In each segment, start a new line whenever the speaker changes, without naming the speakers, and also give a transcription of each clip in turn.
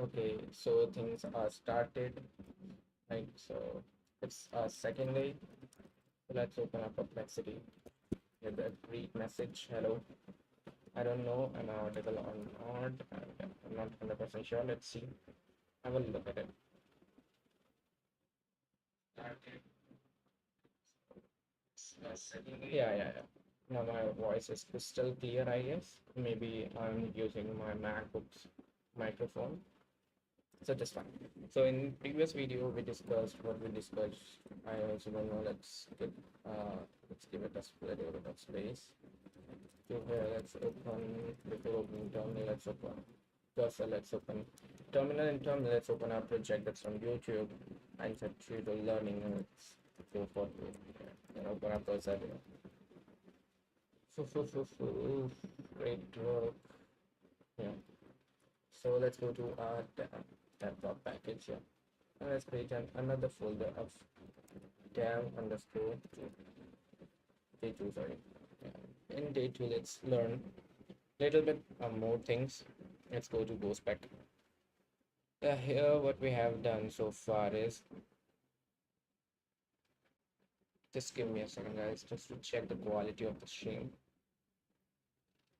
Okay, so things are started, right? So it's a second day. Let's open up Perplexity. Get that read message. Hello. I don't know. Am I audible or not? I'm not 100% sure. Let's see. Have a look at it. Yeah. Now my voice is crystal clear, I guess. Maybe I'm using my MacBook's microphone. So just fine. So in previous video we discussed what we discussed. I also don't know. Let's give it a little bit of space. So here let's open before opening terminal. Let's open cursor. Let's open terminal. In terminal, let's open our project that's on YouTube and set tutorial learning. And let's go for and open our cursor here. Great work. Yeah. So let's go to our tab package here. And let's create another folder of dev underscore day two, sorry. Yeah. In day two, let's learn a little bit more things. Let's go to GoSpec. Here, what we have done so far is just give me a second, guys, just to check the quality of the stream.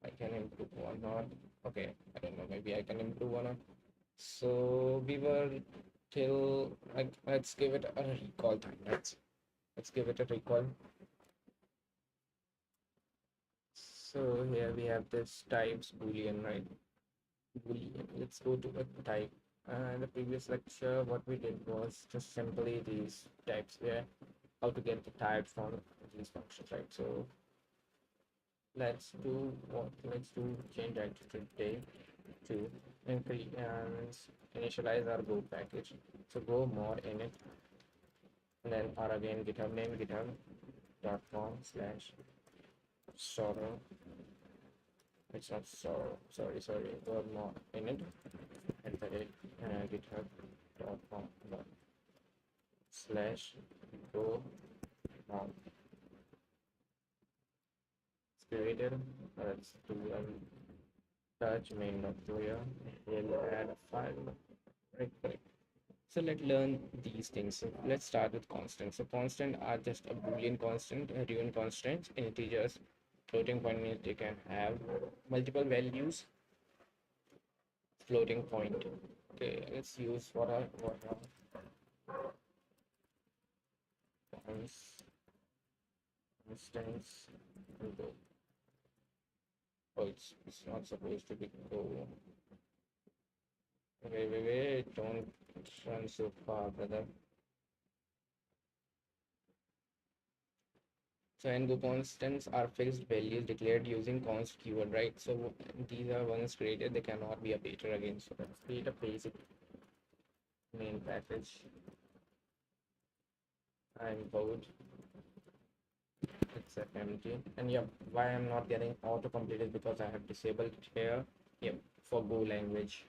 I can improve or not. Okay, I don't know, maybe I can improve or not. So we were till like let's give it a recall time. Let's give it a recall. So here we have this types boolean, right? Boolean. Let's go to a type. In the previous lecture, what we did was just simply these types here, how to get the type from these functions, right? So let's do change active day to increase and initialize our go package. So go more in it, and then or again GitHub name github.com/sorrow. It's not sorry, go more in it, and then github.com slash go now. It's created. Let's do touch main.clear. We'll add a file. Right. So let's learn these things. So let's start with constants. So constant are just a boolean constant, a real constant, integers, floating point means they can have multiple values. Floating point. Okay, let's use what are constants. Oh, it's not supposed to be go. Wait, don't run so far, brother. So and the constants are fixed values declared using const keyword, right? So these are once created, they cannot be updated again. So let's create a basic main package. I'm bold. It's empty. And yeah, why I'm not getting auto complete is because I have disabled it here. Yep, for Go language.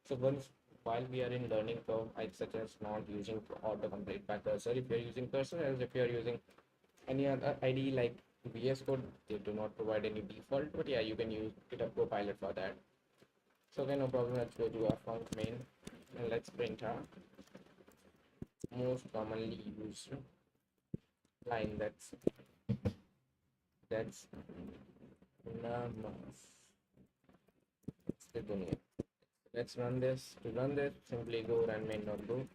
So once while we are in learning curve, I suggest not using auto complete by cursor. If you're using cursor, as if you're using any other ID like VS Code, they do not provide any default, but yeah, you can use GitHub Copilot for that. So okay, no problem. Let's go to our func main and let's print our most commonly used line. That's namas. It's the dunya. Let's run this. To run this, simply go run main.go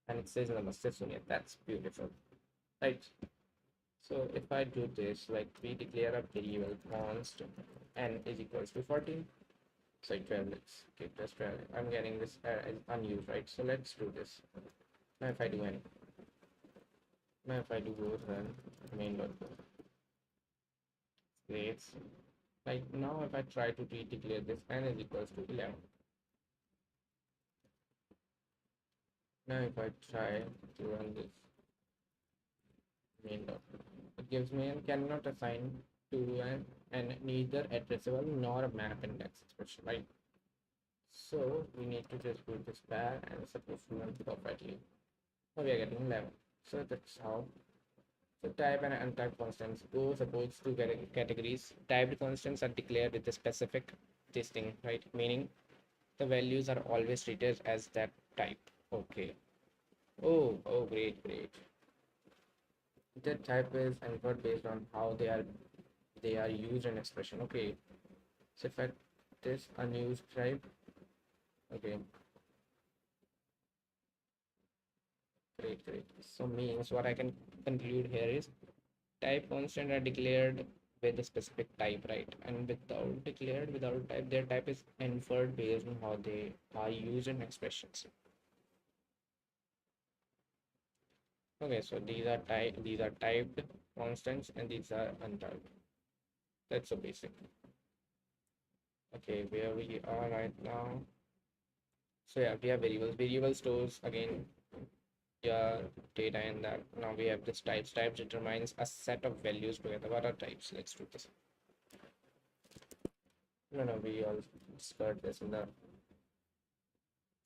and it says namaste Sunya. That's beautiful, right? So if I do this, like we declare a variable const n is equals to 14. So 12, let's keep this 12. I'm getting this as unused, right? So let's do this. Now if I do any, now if I do go run main.go, creates like now if I try to declare this n is equals to 11. Now if I try to run this main.go, it gives me and cannot assign to an and neither addressable nor a map index expression, right? So we need to just put this back and it's supposed to run perfectly. Now we are getting 11. So that's how. So type and untyped constants go supports two categories. Typed constants are declared with a specific this thing, right? Meaning the values are always treated as that type. Okay. Oh, great. The type is inferred based on how they are used in expression. Okay. So if I this unused type, okay, great. So means what I can conclude here is type constant are declared with a specific type, right? And without type, their type is inferred based on how they are used in expressions. Okay, so these are typed constants and these are untyped. That's so basic. Okay, where we are right now. So yeah, we have variables. Variable stores again your data in that. Now we have this types. Types determines a set of values together. What are types? Let's do this. No, we all discussed this in the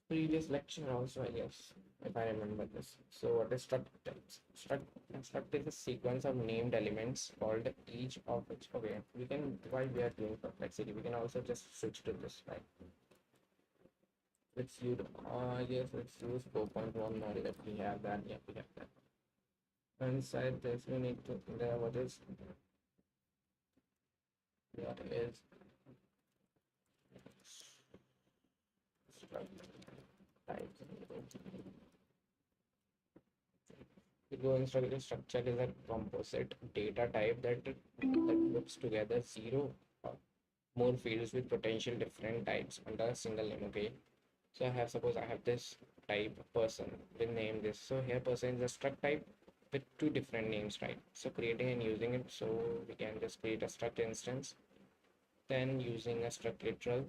previous lecture also, I guess, if I remember this. So what is struct types? Struct is a sequence of named elements called each of which. Okay, we can, while we are doing complexity, we can also just switch to this, right? Let's use, yes, let's use 4.1 model if we have that. Yeah, we have that. Inside this, we need to, there, what is struct types? The Go structure is a composite data type that puts together zero or more fields with potential different types under a single name. Okay, so suppose I have this type person, we name this. So here person is a struct type with two different names, right? So creating and using it, so we can just create a struct instance, then using a struct literal.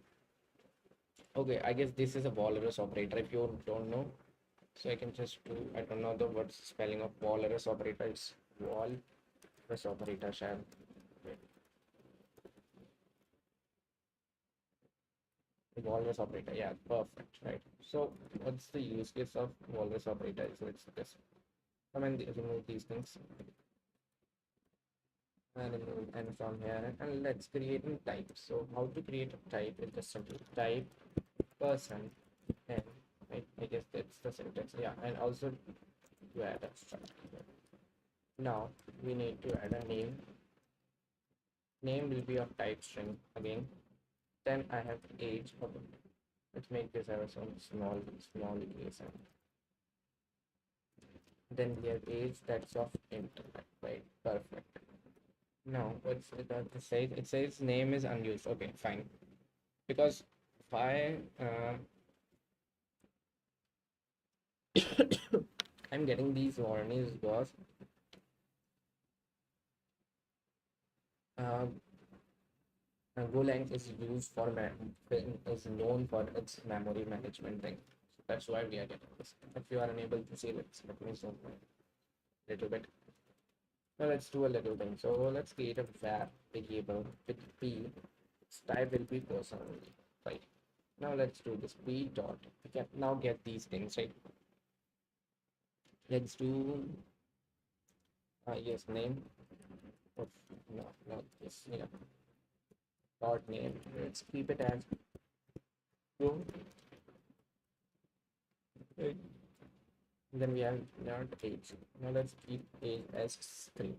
Okay, I guess this is a Walrus operator if you don't know. So I can just do, I don't know the word spelling of Walrus operator. It's Walrus operator shall. Walrus operator, yeah, perfect, right? So what's the use case of Walrus operator? So it's this. Come and remove these things and remove and from here and let's create a type. So how to create a type is just simple type person and right? I guess that's the syntax. Yeah, and also to add a struct. Now we need to add a name. Name will be of type string again. Then I have age. Okay, let's make this have some small case and then we have age that's of int, right? Perfect. Now what's it say? It says name is unused. Okay, fine. Because if I'm getting these warnings because uh, GoLang is used for is known for its memory management thing. So that's why we are getting this. If you are unable to see, let me zoom a little bit. Now let's do a little thing. So let's create a var variable with p. Its type will be person only, right? Now let's do this p dot. We can now get these things, right? Let's do yes name of no not this yeah dot name. Let's keep it as go. Right. Then we have not age. Now let's keep age as string.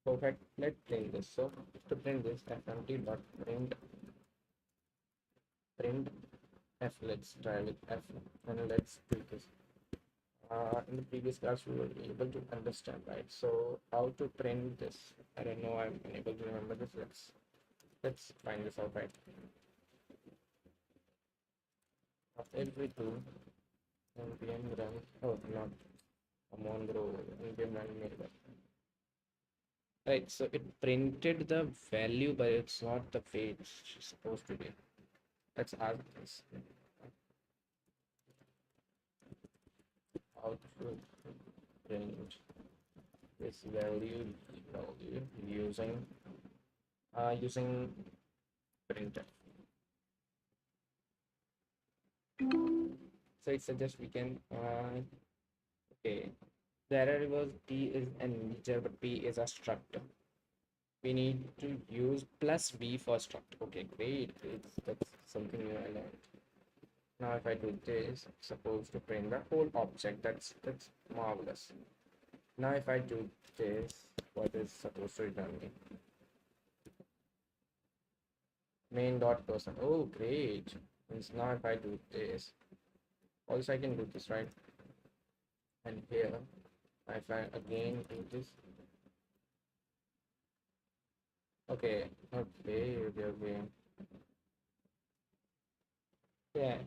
Perfect. Let's print this. So to print this, fmt dot print f. Let's try with f and let's do this. In the previous class, we were able to understand, right? So how to print this? I don't know. I'm unable to remember this. Let's find this out, right? If we do npm run, oh not command row npm run mail. Right, so it printed the value, but it's not the way it's supposed to be. Let's ask this. How to print this value using using printer. So it suggests we can okay. The error was p is an integer, but p is a struct. We need to use plus v for struct. Okay, great. That's something new I learned. Now if I do this, it's supposed to print the whole object. That's marvelous. Now if I do this, what is supposed to return me? Main dot person. Oh great. Means now if I do this, also I can do this, right? And here if I again do this. Okay. Yeah,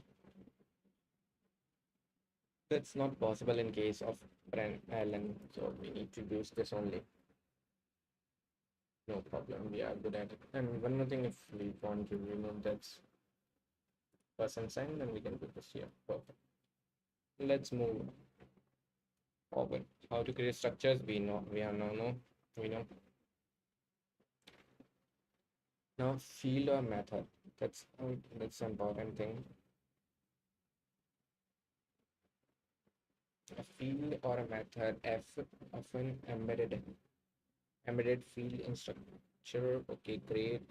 that's not possible in case of Brand Allen, so we need to use this only. No problem, we are good at it. And one more thing, if we want to remove that person sign, then we can do this here. Perfect. Let's move forward. How to create structures? We know. We know. Now field or method. That's an important thing. A field or a method often embedded field in structure. Okay, great.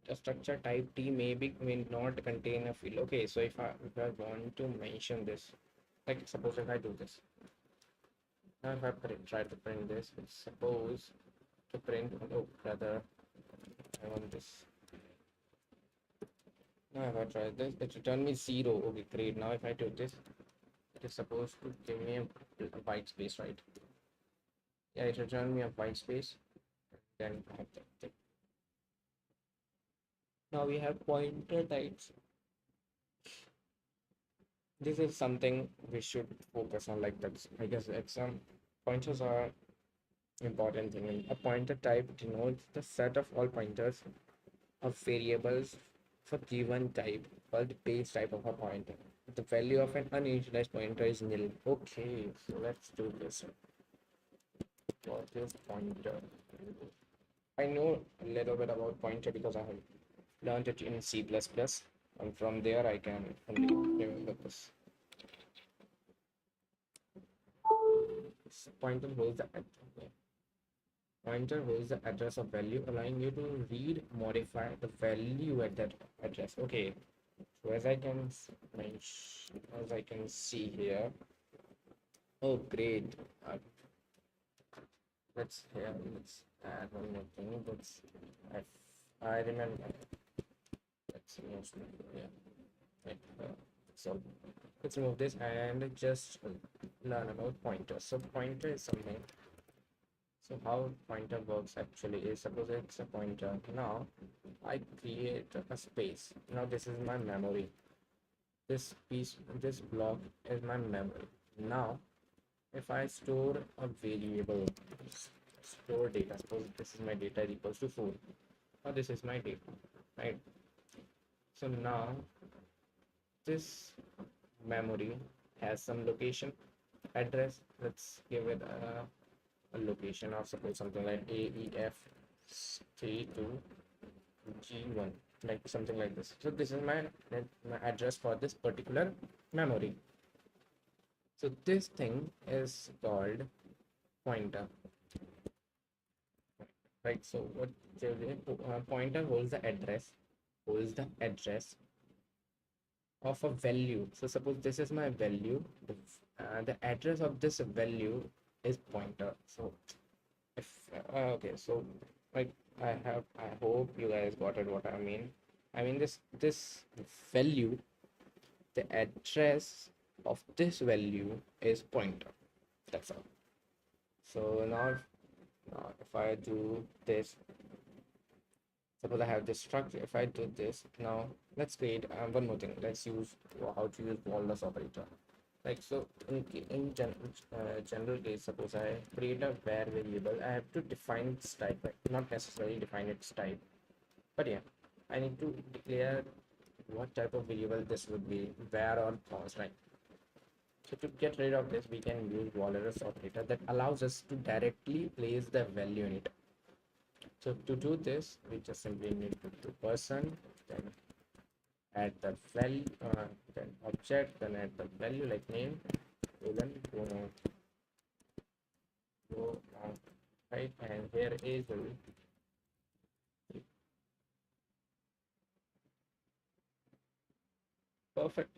A structure type T may not contain a field. Okay, so if I want to mention this, like suppose if I do this. Now if I try to print this, it's supposed to print, oh rather I want this. Now if I try this, it return me 0. Okay, great. Now if I do this, it is supposed to give me a white space, right? Yeah, it returned me a white space. Then I have that thing. Now we have pointer types. This is something we should focus on, like that. I guess some pointers are important thing. A pointer type denotes the set of all pointers of variables for given type, called the base type of a pointer. The value of an uninitialized pointer is nil. Okay, so let's do this. What is pointer? I know a little bit about pointer because I have learned it in C++, and from there I can only remember this. Pointer holds the address of value, allowing you to read, modify the value at that address. Okay, so as I can see here. Oh, great. Let's add one more thing. I remember. Let's so let's remove this and just learn about pointers. So pointer is something. So how pointer works actually is, suppose it's a pointer. Now I create a space. Now this is my memory. This block is my memory. Now if I store a variable, store data, suppose this is my data equals to 4. Now this is my data, right? So now this memory has some location address. Let's give it a location of suppose something like AEF32 G1, like something like this. So this is my address for this particular memory. So this thing is called pointer, right? So what pointer holds the address of a value. So suppose this is my value, the address of this value is pointer. So if okay, so like I hope you guys got it what I mean. This value, the address of this value is pointer. That's all. So now if I do this, suppose I have this structure. If I do this, now let's create one more thing. Let's use how to use Wallace operator. Like so, in general case, suppose I create a var variable, I have to define its type, right? Not necessarily define its type, but yeah, I need to declare what type of variable this would be, var or const, right? So to get rid of this, we can use Wallace operator that allows us to directly place the value in it. So to do this, we just simply need to do person, then add the value, then object, then add the value like name, then go right, and here is perfect.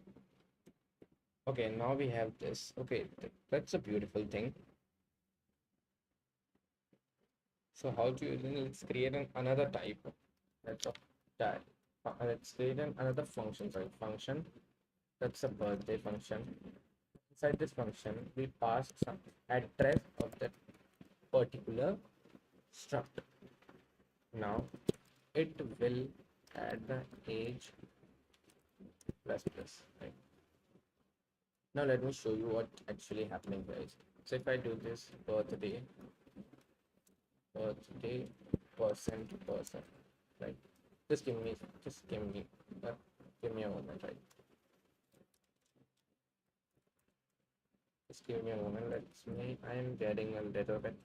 Okay, now we have this. Okay, that's a beautiful thing. So how to use it? Let's create another type. That's a type. Let's create another function. Sorry, function. That's a birthday function. Inside this function, we pass some address of that particular struct. Now it will add the age plus plus. Right. Now let me show you what actually happening here is. So if I do this birthday person to person, right? Uh, give me a moment, right? Just give me a moment. I am getting a little bit.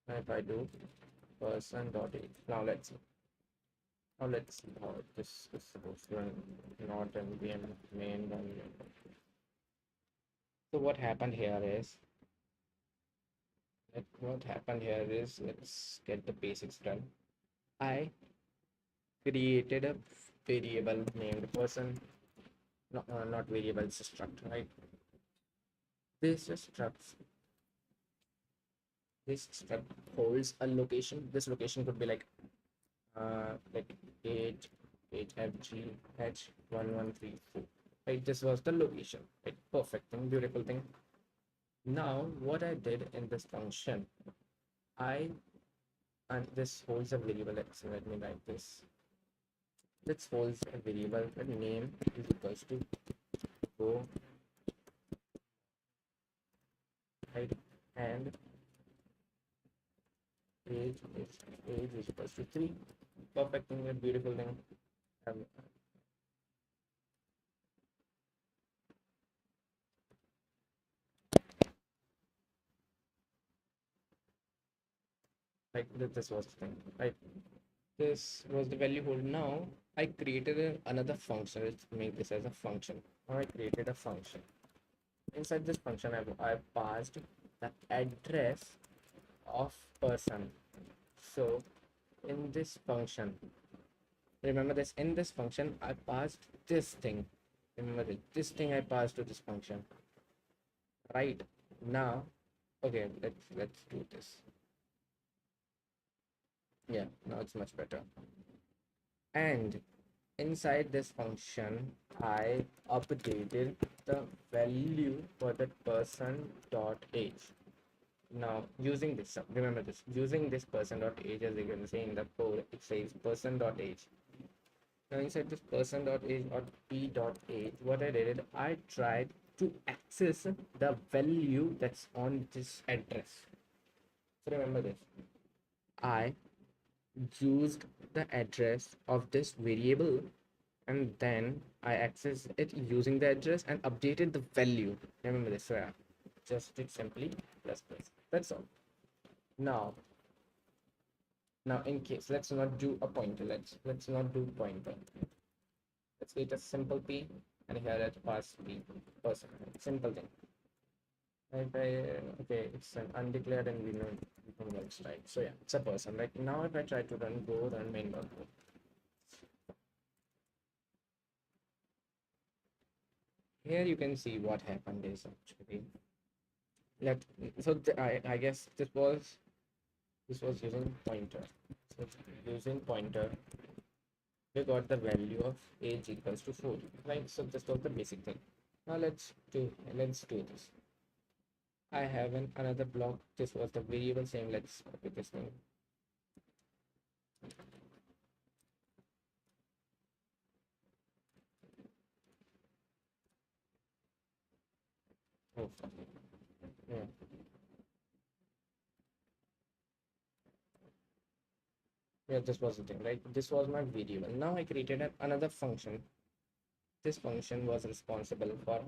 If I do person dot age, now let's see how this is supposed to run, not npm main value. So what happened here is, let's get the basics done. I created a variable named person, not variable, it's a struct, right? This struct this struct holds a location. This location could be like 8 8FGH1134, right? This was the location, right? Perfect thing, beautiful thing. Now what I did in this function, I and this holds a variable. Let me write this. This holds a variable. The name is equals to go, right? And age is equals to 3. Perfect thing, a beautiful thing. um, like this was the thing, right? This was the value hold. Now I created another function. Let's make this as a function. Now I created a function. Inside this function, I passed the address of person. So in this function, remember this, in this function I passed this thing. Remember this thing I passed to this function, right? Now, okay, let's do this. Yeah, now it's much better. And inside this function, I updated the value for that person dot age. Now using this, remember this, using this person dot age, as you can see in the code, it says person dot age. Now inside this person dot age or p dot age, what I did is I tried to access the value that's on this address. So remember this, I used the address of this variable, and then I access it using the address and updated the value. Remember this. So yeah, just did simply plus plus. That's all. Now, in case, let's not do a pointer. Let's not do pointer. Let's create a simple p, and here let's pass p person. Simple thing. Okay, it's an undeclared, and we know works, right? So yeah, it's a person. Like now, if I try to run main workflow. Here you can see what happened is actually let so I guess this was using pointer. So using pointer, we got the value of age equals to 4, right? So this was the basic thing. Now let's do this. I have another block. This was the variable, same. Let's copy this thing. Oh, yeah. Yeah, this was the thing, right? This was my variable. Now I created another function. This function was responsible for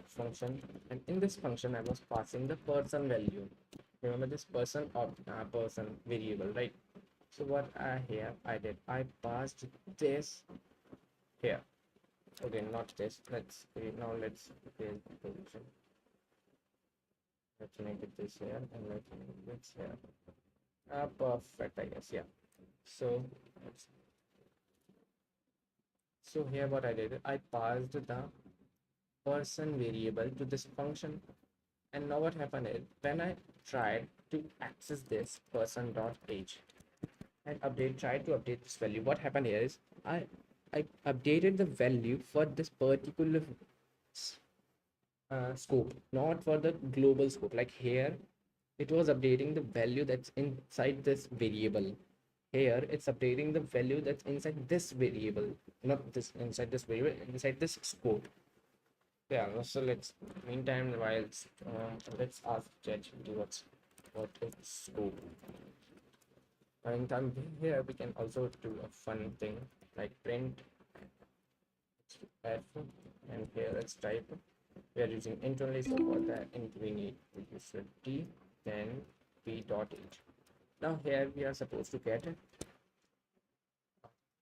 function, and in this function I was passing the person value. Remember this person or person variable, right? So what I passed this here. Okay, not this. Let's create now. Let's create the position. Let's make it this here, and let's make this here. Perfect, I guess. Yeah. So So here what I did, I passed the person variable to this function. And now what happened is when I tried to access this person dot age and try to update this value, what happened here is I updated the value for this particular scope, not for the global scope. Like here, it was updating the value that's inside this variable. Here, it's updating the value that's inside this variable, not this inside this variable, inside this scope. Yeah, so let's meantime while let's ask ChatGPT what is scope. Meantime here we can also do a fun thing like print f, and here let's type. We are using int only, so for that int we need to use t, then p dot age. Now here we are supposed to get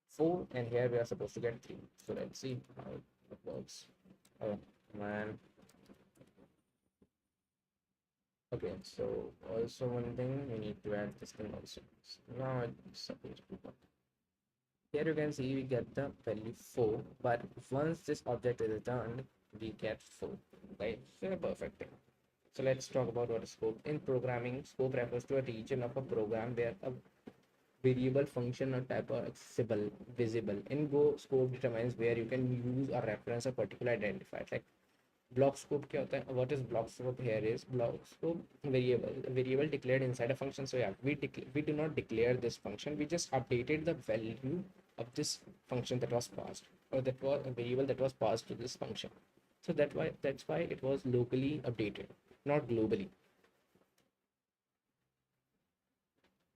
4 and here we are supposed to get 3. So let's see how it works. Oh man. Okay, so also one thing we need to add this thing also. So now it's supposed to work. Here you can see we get the value 4, but once this object is returned, we get 4. Right? So a perfect thing. So let's talk about what is scope. In programming, scope refers to a region of a program where a variable, function, or type are accessible, visible. In Go, scope determines where you can use or reference a particular identifier. Like block scope क्या होता है? What is block scope? Here is block scope variable declared inside a function. So yeah, we do not declare this function. We just updated the value of this function that was passed, or that was a variable that was passed to this function. So that's why it was locally updated, not globally.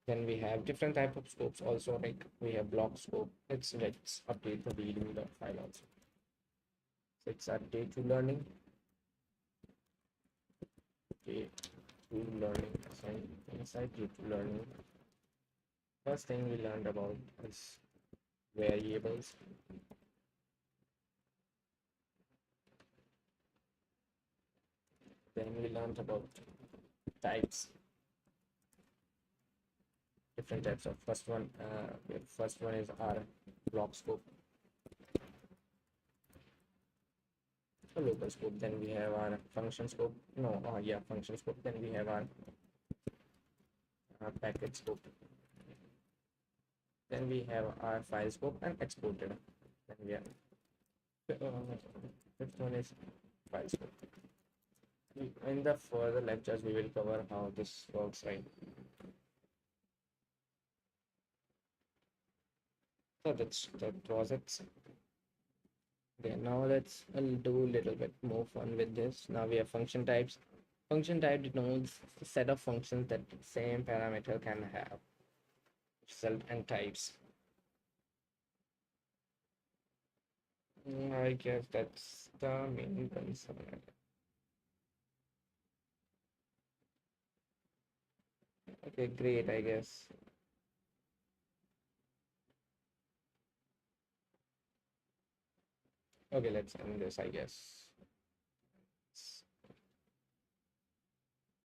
Then we have different type of scopes also, like we have block scope. Let's update the readme file also. So it's update to learning. Okay, to learning. So inside to learning, first thing we learned about is variables. Then we learned about types, different types of first one is our block scope, a local scope. Then we have our function scope, function scope. Then we have our package scope. Then we have our file scope and exported. Then we have fifth one is file scope. In the further lectures we will cover how this works, right? So that was it. Okay, now let's do a little bit more fun with this. Now we have function types. Function type denotes a set of functions that the same parameter can have, result and types. I guess that's the main concern. Okay, great, I guess. Okay, let's end this, I guess.